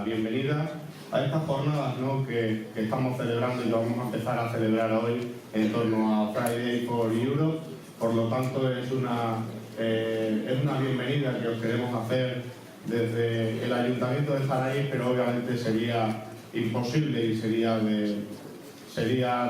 Bienvenida a estas jornadas, ¿no?, que estamos celebrando y lo vamos a empezar a celebrar hoy en torno a Friday for Europe. Por lo tanto, es una bienvenida que os queremos hacer desde el Ayuntamiento de Zaraíz, pero obviamente sería imposible y sería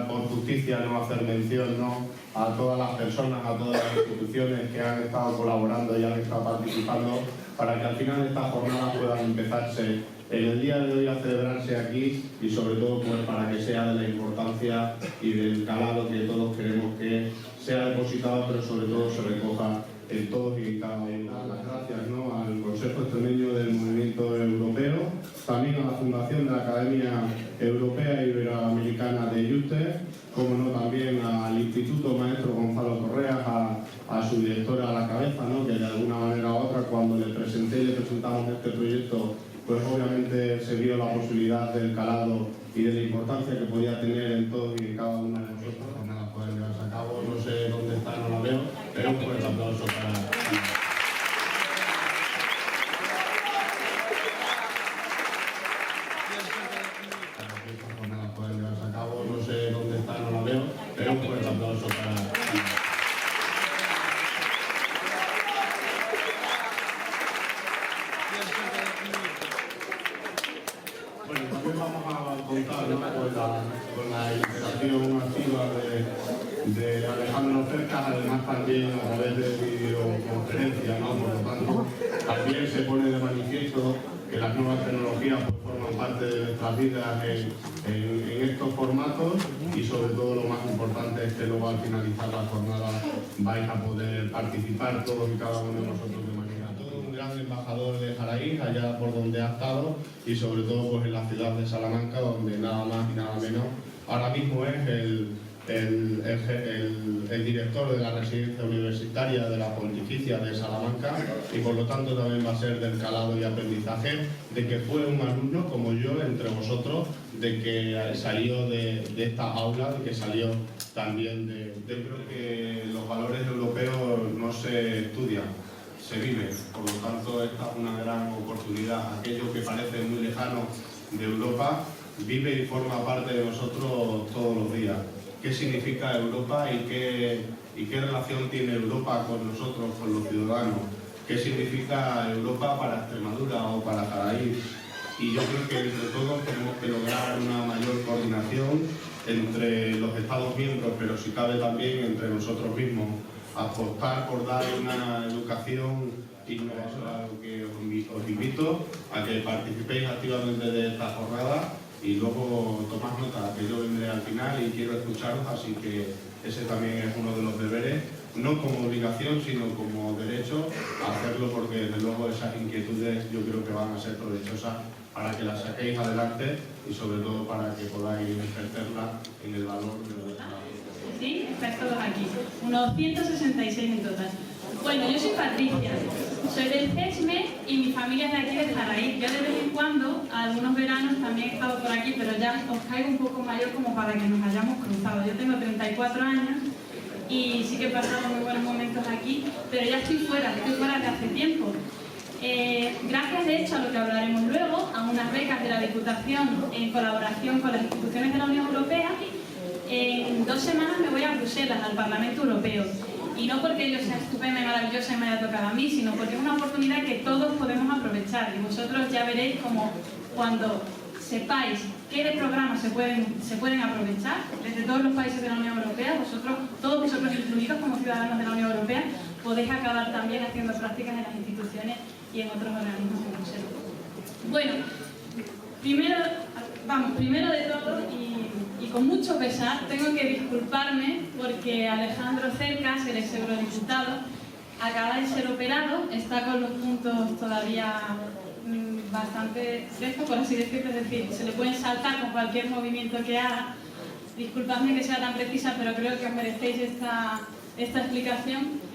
por justicia no hacer mención, ¿no?, a todas las personas, a todas las instituciones que han estado colaborando y han estado participando para que al final estas jornadas puedan empezarse en el día de hoy a celebrarse aquí y sobre todo pues para que sea de la importancia y del calado que todos queremos que sea depositado, pero sobre todo se recoja en todos y en cada uno. Las gracias, ¿no?, al Consejo Extremeño del Movimiento Europeo, también a la Fundación de la Academia Europea e Iberoamericana de Yuste, como no también al Instituto Maestro Gonzalo Correas, a su directora a la cabeza, ¿no?, que de alguna manera u otra cuando le presentamos este proyecto, pues obviamente se vio la posibilidad del calado y de la importancia que podía tener en todos y en cada uno de nosotros. Pues nada, pueden llevarse a cabo, no sé dónde está, no la veo, pero un fuerte aplauso para... Pueden llevarse a cabo, no sé dónde está, no la veo, pero un fuerte aplauso para... Bueno, también vamos a contar, ¿no?, con la interacción activa de Alejandro Cercas, además también a través de videoconferencia, ¿no? Por lo tanto, también se pone de manifiesto que las nuevas tecnologías pues, forman parte de nuestras vidas en estos formatos y sobre todo lo más importante es que luego al finalizar la jornada vais a poder participar todos y cada uno de nosotros de manera un gran embajador de Zaraíz, allá por donde ha estado y sobre todo pues en la ciudad de Salamanca, donde nada más y nada menos ahora mismo es el director de la residencia universitaria de la Pontificia de Salamanca y por lo tanto también va a ser del calado y aprendizaje de que fue un alumno como yo entre vosotros, de que salió de esta aula, de que salió también yo creo que los valores europeos no se estudian, se vive, por lo tanto esta es una gran oportunidad. Aquello que parece muy lejano de Europa vive y forma parte de nosotros todos los días. ¿Qué significa Europa y qué relación tiene Europa con nosotros, con los ciudadanos? ¿Qué significa Europa para Extremadura o para Zaraíz? Y yo creo que entre todos tenemos que lograr una mayor coordinación entre los Estados miembros, pero si cabe también entre nosotros mismos. Apostar por dar una educación innovadora, a lo que os invito a que participéis activamente de esta jornada y luego tomad nota, que yo vendré al final y quiero escucharos, así que ese también es uno de los deberes, no como obligación, sino como derecho a hacerlo, porque desde luego esas inquietudes yo creo que van a ser provechosas para que las saquéis adelante y sobre todo para que podáis ejercerlas en el valor de los Estados. Sí, estáis todos aquí. Unos 166 en total. Bueno, yo soy Patricia, soy del CESME y mi familia es de aquí de Zaraíz. Yo de vez en cuando, algunos veranos también he estado por aquí, pero ya os caigo un poco mayor como para que nos hayamos cruzado. Yo tengo 34 años y sí que he pasado muy buenos momentos aquí, pero ya estoy fuera de hace tiempo. Gracias de hecho a lo que hablaremos luego, a unas becas de la Diputación en colaboración con las instituciones de la Unión Europea, en 2 semanas me voy a Bruselas, al Parlamento Europeo. Y no porque yo sea estupenda y maravillosa y me haya tocado a mí, sino porque es una oportunidad que todos podemos aprovechar. Y vosotros ya veréis como cuando sepáis qué de programas se pueden aprovechar desde todos los países de la Unión Europea, todos vosotros incluidos como ciudadanos de la Unión Europea, podéis acabar también haciendo prácticas en las instituciones y en otros organismos como Bruselas. Bueno, primero de todo y con mucho pesar tengo que disculparme porque Alejandro Cercas, el eurodiputado, acaba de ser operado, está con los puntos todavía bastante frescos, por así decirlo, es decir, se le pueden saltar con cualquier movimiento que haga. Disculpadme que sea tan precisa, pero creo que os merecéis esta explicación.